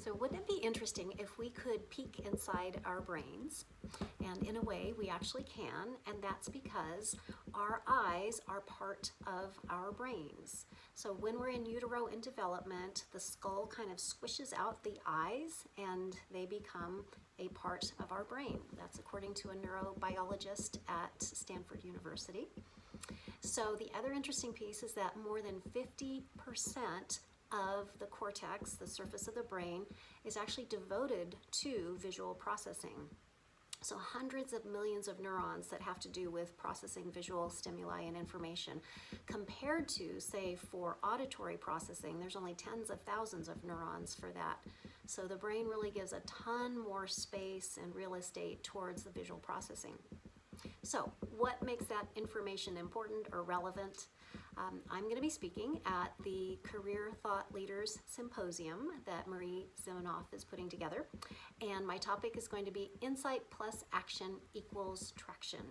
So wouldn't it be interesting if we could peek inside our brains? And in a way, we actually can, and that's because our eyes are part of our brains. So when we're in utero in development, the skull kind of squishes out the eyes and they become a part of our brain. That's according to a neurobiologist at Stanford University. So the other interesting piece is that more than 50% of the cortex, the surface of the brain, is actually devoted to visual processing. So hundreds of millions of neurons that have to do with processing visual stimuli and information, compared to, say, for auditory processing, there's only tens of thousands of neurons for that. So the brain really gives a ton more space and real estate towards the visual processing. So what makes that information important or relevant? I'm going to be speaking at the Career Thought Leaders Symposium that Marie Zimenoff is putting together. And my topic is going to be Insight plus Action equals Traction.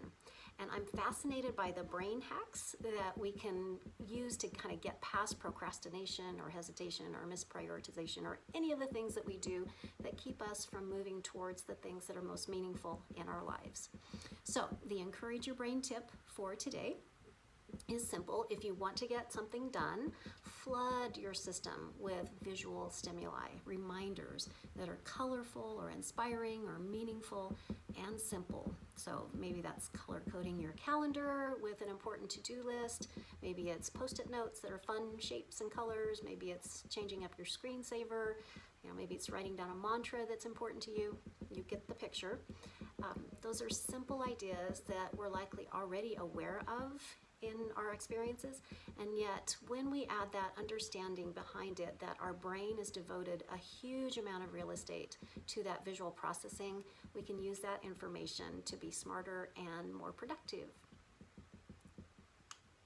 And I'm fascinated by the brain hacks that we can use to kind of get past procrastination or hesitation or misprioritization or any of the things that we do that keep us from moving towards the things that are most meaningful in our lives. So the Encourage Your Brain tip for today is simple. If you want to get something done, flood your system with visual stimuli, reminders that are colorful or inspiring or meaningful and simple. So maybe that's color coding your calendar with an important to-do list. Maybe it's post-it notes that are fun shapes and colors. Maybe it's changing up your screensaver. Maybe it's writing down a mantra that's important to you. You get the picture. Those are simple ideas that we're likely already aware of in our experiences, and yet when we add that understanding behind it that our brain is devoted a huge amount of real estate to that visual processing, we can use that information to be smarter and more productive.